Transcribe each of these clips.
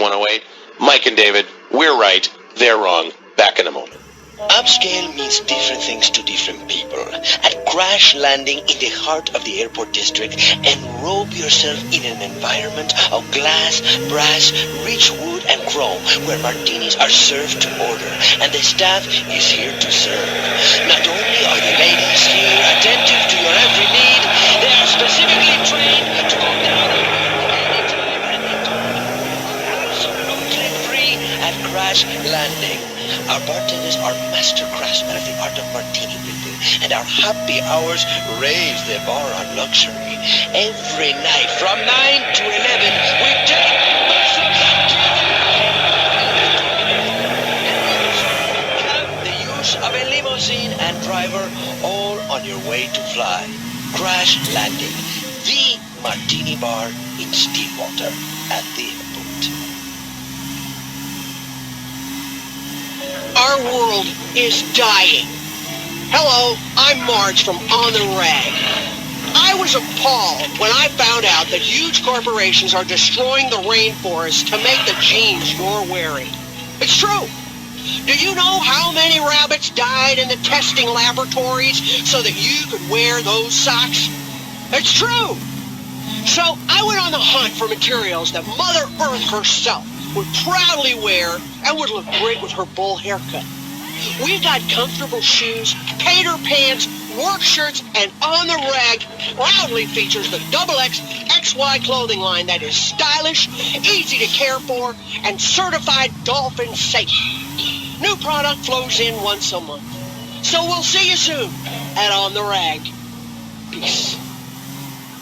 108. Mike and David, we're right, they're wrong. Back in a moment. Upscale means different things to different people. At crash landing in the heart of the airport district, enrobe yourself in an environment of glass, brass, rich wood, and chrome, where martinis are served to order, and the staff is here to serve. Not only are the ladies here attentive to your every need, they are specifically trained to go down on you anytime and absolutely free at crash landing. Our bartenders are master craftsmen of the art of martini brewing, and our happy hours raise the bar on luxury. Every night from 9 to 11, we take massive have the use of a limousine and driver, all on your way to fly. Crash Landing, the martini bar in Stillwater at the airport. Our world is dying. Hello, I'm Marge from On the Rag. I was appalled when I found out that huge corporations are destroying the rainforest to make the jeans you're wearing. It's true. Do you know how many rabbits died in the testing laboratories so that you could wear those socks? It's true. So I went on the hunt for materials that Mother Earth herself would proudly wear and would look great with her bowl haircut. We've got comfortable shoes, tater pants, work shirts, and On the Rag proudly features the XX XY clothing line that is stylish, easy to care for, and certified dolphin safe. New product flows in once a month. So we'll see you soon at On the Rag. Peace.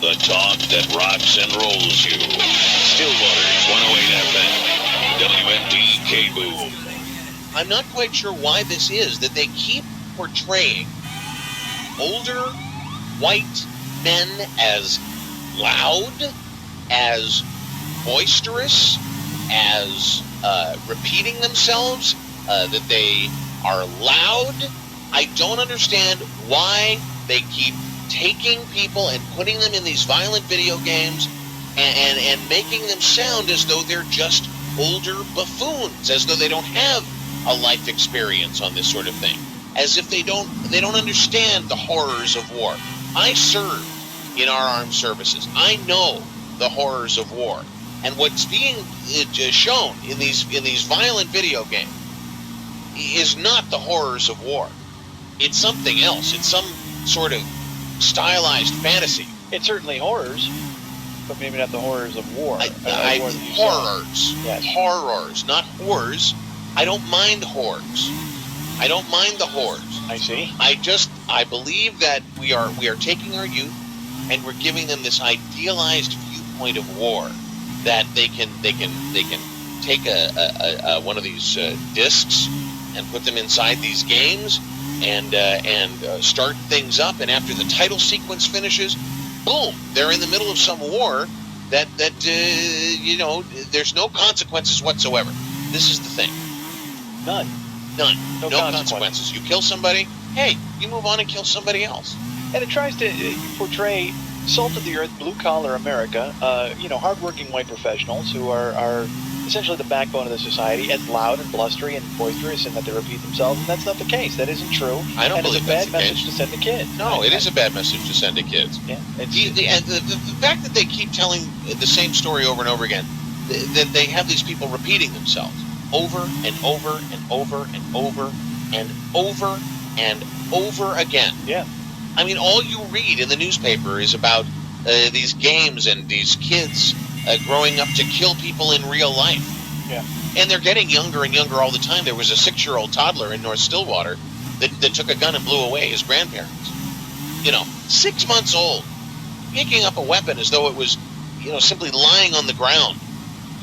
The talk that rocks and rolls you. Stillwater's 108 FM. WMD Boom. I'm not quite sure why this is, that they keep portraying older white men as loud, as boisterous, as repeating themselves, that they are loud. I don't understand why they keep taking people and putting them in these violent video games and making them sound as though they're just older buffoons, as though they don't have a life experience on this sort of thing, as if they don't understand the horrors of war. I served in our armed services. I know the horrors of war, and what's being shown in these violent video games is not the horrors of war. It's something else. It's some sort of stylized fantasy. It's certainly horrors, but maybe not the horrors of war. Horrors. Yes. Horrors, not whores. I don't mind whores. I don't mind the whores. I see. I believe that we are taking our youth and we're giving them this idealized viewpoint of war, that they can take a one of these discs and put them inside these games and start things up, and after the title sequence finishes, boom, they're in the middle of some war that there's no consequences whatsoever. This is the thing. None. No consequences. You kill somebody, hey, you move on and kill somebody else. And it tries to portray salt of the earth, blue collar America, hardworking white professionals who are essentially the backbone of the society, as loud and blustery and boisterous, and that they repeat themselves. And that's not the case. That isn't true. I don't believe that's a bad message to send to kids. No, it is a bad message to send to kids. Yeah. The fact that they keep telling the same story over and over again, that they have these people repeating themselves over and over and over and over and over and over again. Yeah. I mean, all you read in the newspaper is about these games and these kids growing up to kill people in real life. Yeah. And they're getting younger and younger all the time. There was a 6-year-old toddler in North Stillwater that took a gun and blew away his grandparents. 6 months old, picking up a weapon as though it was, simply lying on the ground,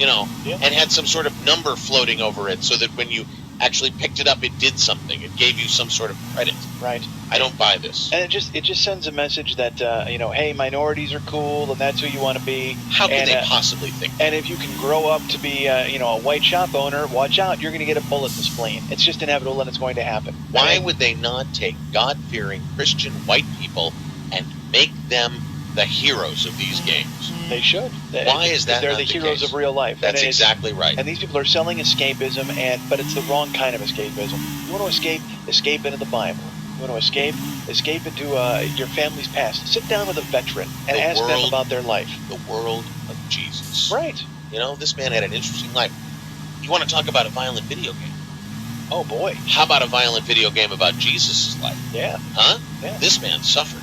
and had some sort of number floating over it so that when you actually picked it up, it did something. It gave you some sort of credit. Right. I don't buy this. And it just sends a message that, hey, minorities are cool and that's who you want to be. How can they possibly think that? And if you can grow up to be, a white shop owner, watch out, you're going to get a bullet in the spleen. It's just inevitable and it's going to happen. Why would they not take God-fearing Christian white people and make them the heroes of these games. They should. Why is that They're not the the heroes case? of real life. That's And it's- exactly right. And these people are selling escapism, but it's the wrong kind of escapism. You want to escape into the Bible. You want to escape into your family's past. Sit down with a veteran and The ask them world- about their life. The world of Jesus. Right. You know, this man had an interesting life. You want to talk about a violent video game? Oh boy. How about a violent video game about Jesus' life? Yeah. Huh? Yeah. This man suffered.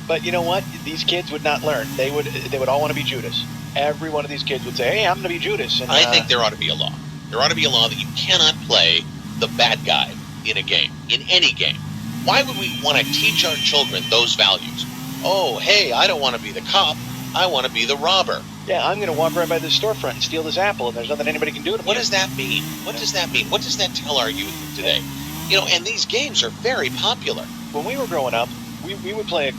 But you know what? These kids would not learn. They would all want to be Judas. Every one of these kids would say, "Hey, I'm going to be Judas." And, I think there ought to be a law. There ought to be a law that you cannot play the bad guy in a game, in any game. Why would we want to teach our children those values? Oh, hey, I don't want to be the cop. I want to be the robber. Yeah, I'm going to walk right by this storefront and steal this apple, and there's nothing anybody can do to me. What does that mean? What does that mean? What does that tell our youth today? You know, and these games are very popular. When we were growing up, we would play,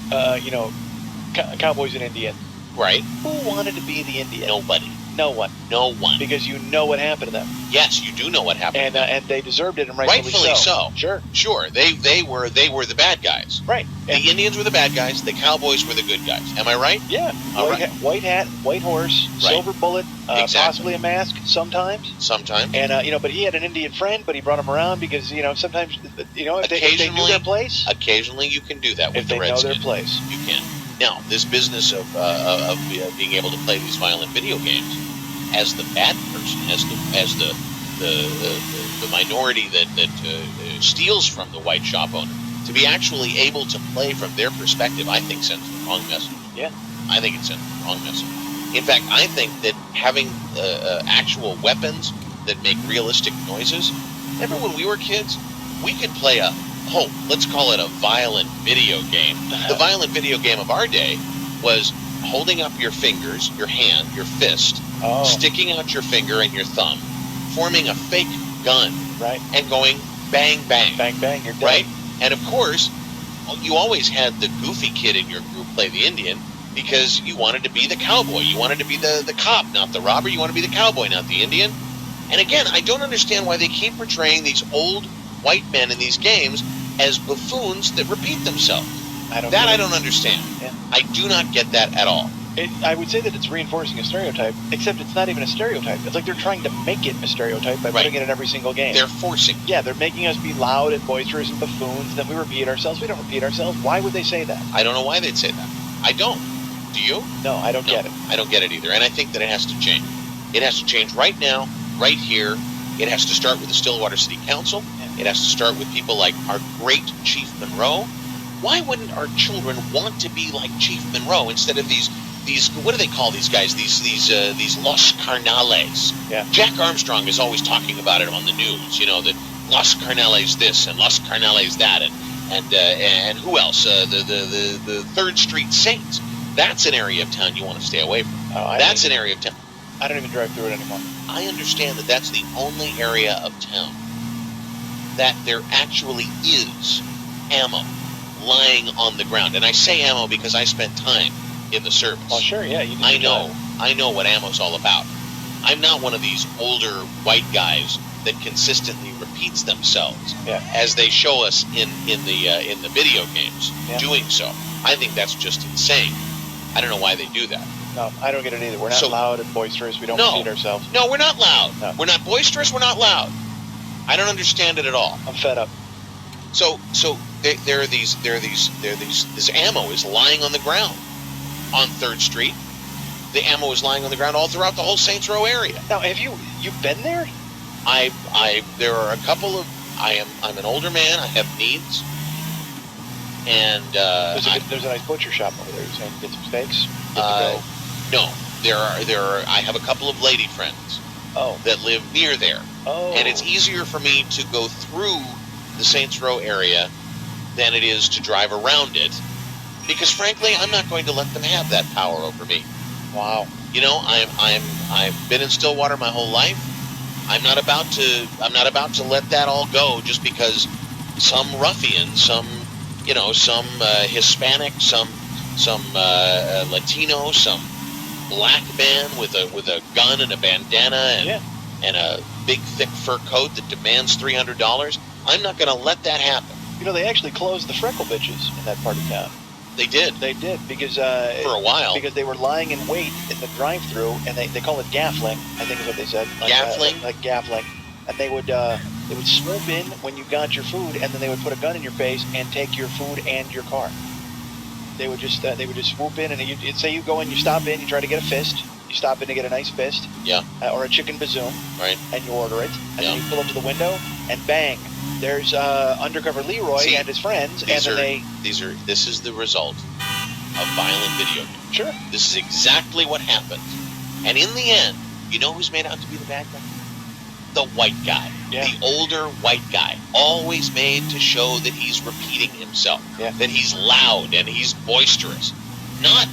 Cowboys and Indians. Right? Who wanted to be the Indian? Nobody. No one. No one. Because you know what happened to them. Yes, you do know what happened. And they deserved it, and Rightfully so. Sure. Sure. They were the bad guys. Right. The Indians were the bad guys. The Cowboys were the good guys. Am I right? Yeah. All White, right. white hat, white horse, Right. silver bullet, Exactly. possibly a mask sometimes. Sometimes. And but he had an Indian friend, but he brought him around because sometimes if they knew Occasionally- their place, Occasionally, you can do that with if the they know Redskins. their place. You can. Now, this business of being able to play these violent video games as the bad person, as the minority that steals from the white shop owner, to be actually able to play from their perspective, I think sends the wrong message. Yeah. I think it sends the wrong message. In fact, I think that having actual weapons that make realistic noises. Remember when we were kids, we could play let's call it a violent video game. The violent video game of our day was holding up your fingers, your hand, your fist, sticking out your finger and your thumb, forming a fake gun, Right. and going bang, bang. Bang, bang, you're dead. Right? And of course, you always had the goofy kid in your group play the Indian because you wanted to be the cowboy. You wanted to be the cop, not the robber. You want to be the cowboy, not the Indian. And again, I don't understand why they keep portraying these old white men in these games as buffoons that repeat themselves. I don't understand. Yeah. I do not get that at all. I would say that it's reinforcing a stereotype, except it's not even a stereotype. It's like they're trying to make it a stereotype by putting it in every single game. They're forcing. Yeah, they're making us be loud and boisterous and buffoons, and then we repeat ourselves. We don't repeat ourselves. Why would they say that? I don't know why they'd say that. I don't. Do you? No, I don't get it. I don't get it either. And I think that it has to change. It has to change right now, right here. It has to start with the Stillwater City Council. It has to start with people like our great Chief Monroe. Why wouldn't our children want to be like Chief Monroe instead of these what do they call these guys? These Los Carnales. Yeah. Jack Armstrong is always talking about it on the news. You know that Los Carnales this and Los Carnales that and who else? The 3rd Street Saints. That's an area of town you want to stay away from. That's an area of town. I don't even drive through it anymore. I understand that that's the only area of town that there actually is ammo lying on the ground. And I say ammo because I spent time in the service. Oh, sure, yeah. You I know what ammo's all about. I'm not one of these older white guys that consistently repeats themselves as they show us in the video games doing so. I think that's just insane. I don't know why they do that. No, I don't get it either. We're not loud and boisterous. We don't repeat ourselves. No, we're not loud. No. We're not boisterous. We're not loud. I don't understand it at all. I'm fed up. So this ammo is lying on the ground on 3rd Street. The ammo is lying on the ground all throughout the whole Saints Row area. Now, have you been there? There are a couple of. I'm an older man. I have needs, and There's a nice butcher shop over there. You're saying get some steaks. Good to go. No, there are. I have a couple of lady friends that live near there, and it's easier for me to go through the Saints Row area than it is to drive around it, because frankly, I'm not going to let them have that power over me. Wow. You know, I've been in Stillwater my whole life. I'm not about to let that all go just because some ruffian, some Hispanic, some Latino, some black man with a gun and a bandana and a big thick fur coat that demands $300. I'm not going to let that happen. You know, they actually closed the Freckle Bitches in that part of town. They did. They did because For a while. because they were lying in wait in the drive-through, and they call it gaffling. I think is what they said. Gaffling? Like gaffling, and they would swoop in when you got your food, and then they would put a gun in your face and take your food and your car. They would just swoop in, and you'd say you go in, you stop in, you try to get a fist. You stop in to get a nice fist. Yeah. Or a chicken bazoom. Right. And you order it, and then you pull up to the window, and bang, there's Undercover Leroy and his friends, This is the result of violent video games. Sure. This is exactly what happened. And in the end, you know who's made out to be the bad guy? The white guy. Yeah. The older white guy. Always made to show that he's repeating himself. Yeah. That he's loud and he's boisterous. Not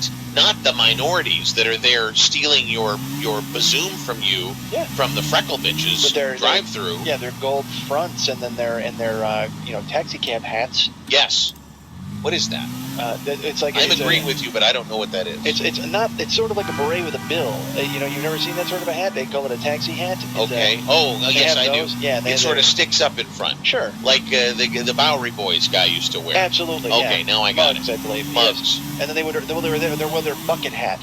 the minorities that are there stealing your bazoom from you from the freckle bitches drive-through. Yeah, their gold fronts and then their taxi cab hats. Yes. What is that? It's like I'm agreeing with you, but I don't know what that is. It's sort of like a beret with a bill. You've never seen that sort of a hat? They call it a taxi hat. Okay. Yes, I do. Yeah, it sort of sticks up in front. Sure. Like the Bowery Boys guy used to wear. Absolutely. Okay, yeah. now I got Mugs, it. I believe. Mugs. Yes. And then they wear their bucket hat.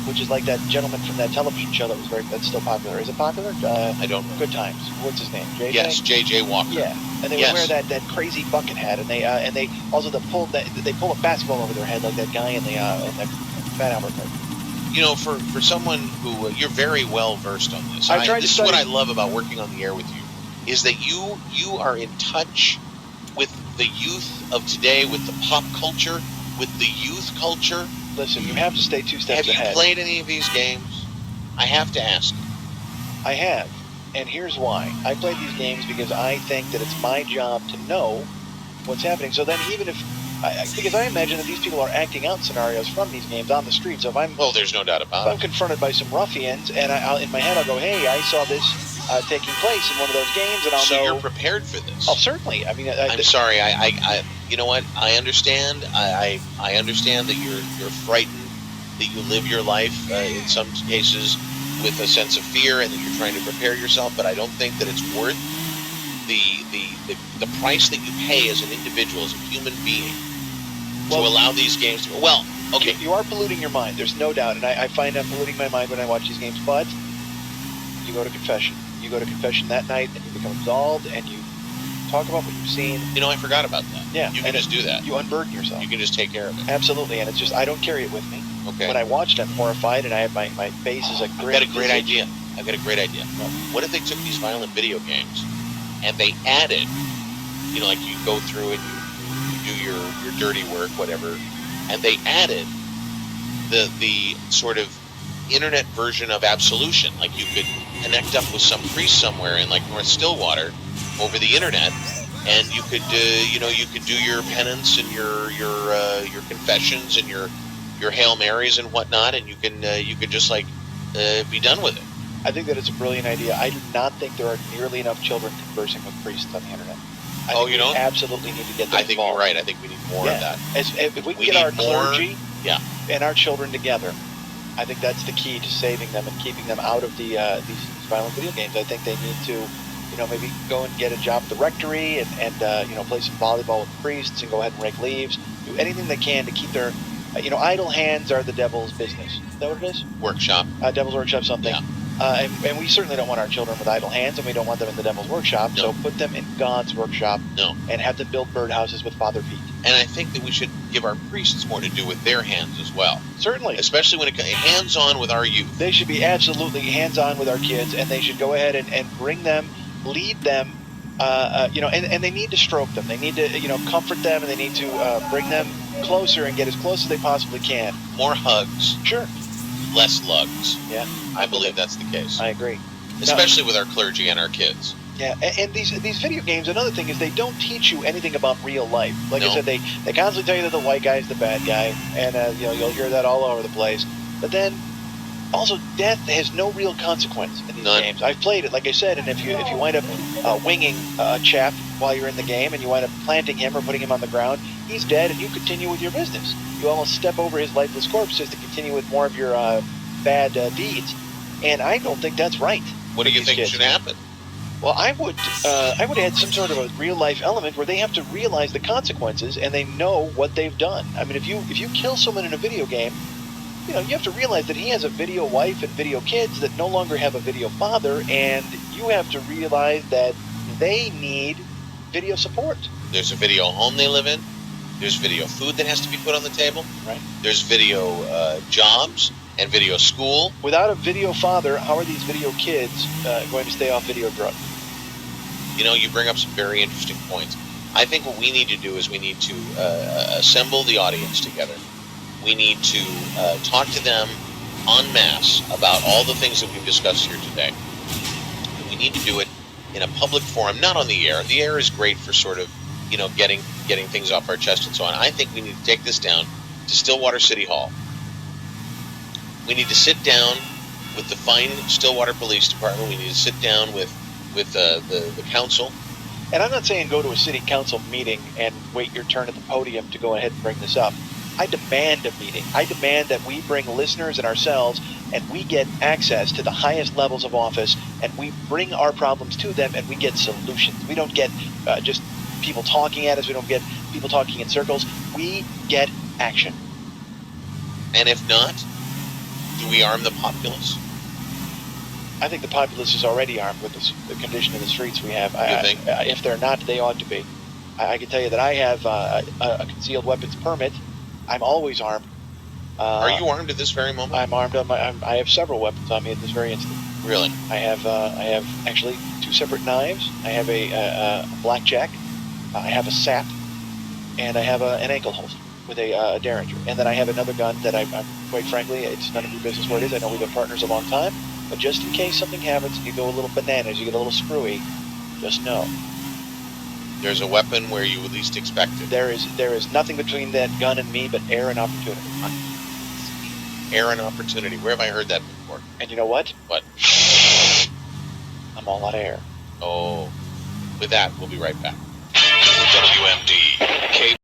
Which is like that gentleman from that television show that's still popular. Is it popular? I don't know. Good Times. What's his name? JJ? Yes, J.J. Walker. Yeah. And they would wear that crazy bucket hat, and they also they pull a basketball over their head like that guy in the Fat Albert cartoon. For someone who you're very well versed on this. This is what I love about working on the air with you, is that you are in touch with the youth of today, with the pop culture, with the youth culture. Listen, you have to stay 2 steps ahead. Have you played any of these games? I have to ask. I have. And here's why. I played these games because I think that it's my job to know what's happening. So then even if... because I imagine that these people are acting out scenarios from these games on the street. So if I'm... Well, there's no doubt about it. If I'm confronted by some ruffians, and in my head I'll go, hey, I saw this taking place in one of those games, and I'll know... So you're prepared for this? Oh, certainly. I mean... I'm sorry. I you know what? I understand. I understand that you're frightened, that you live your life, in some cases, with a sense of fear, and that you're trying to prepare yourself, but I don't think that it's worth the price that you pay as an individual, as a human being, to allow these games to... Well, okay. You are polluting your mind, there's no doubt, and I find I'm polluting my mind when I watch these games, but you go to confession. You go to confession that night, and you become absolved, and you talk about what you've seen. I forgot about that. Yeah. You can just do that. You unburden yourself. You can just take care of it. Absolutely, and it's just, I don't carry it with me. Okay. When I watched, I'm horrified, and I have my face is a grin. I've got a great idea. What if they took these violent video games and they added, like you go through and you do your dirty work, whatever, and they added the sort of internet version of absolution, like you could connect up with some priest somewhere in like North Stillwater over the internet, and you could you could do your penance and your confessions and your Hail Marys and whatnot, and you could just be done with it. I think that it's a brilliant idea. I do not think there are nearly enough children conversing with priests on the internet. You don't? Absolutely need to get them I think involved. You're right. I think we need more of that. If we can get our clergy and our children together, I think that's the key to saving them and keeping them out of these violent video games. I think they need to, maybe go and get a job at the rectory and play some volleyball with priests and go ahead and rake leaves. Do anything they can to keep their, idle hands are the devil's business. Is that what it is? Workshop. Devil's workshop, something. Yeah. And we certainly don't want our children with idle hands, and we don't want them in the devil's workshop. No. So put them in God's workshop. No. And have them build birdhouses with Father Pete. And I think that we should give our priests more to do with their hands as well. Certainly. Especially when it comes hands-on with our youth. They should be absolutely hands-on with our kids, and they should go ahead and bring them, lead them, and they need to stroke them. They need to, comfort them, and they need to bring them closer and get as close as they possibly can. More hugs. Sure. Less lugs. Yeah. I believe that's the case. I agree. Especially with our clergy and our kids. Yeah, and these video games, another thing is they don't teach you anything about real life. Like I said, they constantly tell you that the white guy is the bad guy, and you'll hear that all over the place. But then, also, death has no real consequence in these games. I've played it, like I said, and if you wind up winging a chap while you're in the game, and you wind up planting him or putting him on the ground, he's dead, and you continue with your business. You almost step over his lifeless corpse just to continue with more of your bad deeds, and I don't think that's right. What do you think should happen? Well, I would add some sort of a real life element where they have to realize the consequences and they know what they've done. I mean, if you kill someone in a video game, you know, you have to realize that he has a video wife and video kids that no longer have a video father, and you have to realize that they need video support. There's a video home they live in. There's video food that has to be put on the table. Right. There's video jobs and video school. Without a video father, how are these video kids going to stay off video drugs? You know, you bring up some very interesting points. I think what we need to do is we need to assemble the audience together. We need to talk to them en masse about all the things that we've discussed here today. We need to do it in a public forum, not on the air. The air is great for sort of, you know, getting things off our chest and so on. I think we need to take this down to Stillwater City Hall. We need to sit down with the fine Stillwater Police Department. We need to sit down with the council. And I'm not saying go to a city council meeting and wait your turn at the podium to go ahead and bring this up. I demand a meeting. I demand that we bring listeners and ourselves and we get access to the highest levels of office and we bring our problems to them and we get solutions. We don't get just people talking at us. We don't get people talking in circles. We get action. And if not, do we arm the populace? I think the populace is already armed with the condition of the streets we have. You think? If they're not, they ought to be. I can tell you that I have a concealed weapons permit. I'm always armed. Are you armed at this very moment? I'm armed. I have several weapons on me at this very instant. Really? I have actually 2 separate knives. I have a blackjack. I have a sap, and I have an ankle holster with a derringer. And then I have another gun that I'm quite frankly, it's none of your business what it is. I know we've been partners a long time, but just in case something happens and you go a little bananas, you get a little screwy, just know. There's a weapon where you would least expect it. There is nothing between that gun and me but air and opportunity. Air and opportunity. Where have I heard that before? And you know what? What? I'm all out of air. Oh, with that, we'll be right back. WMD.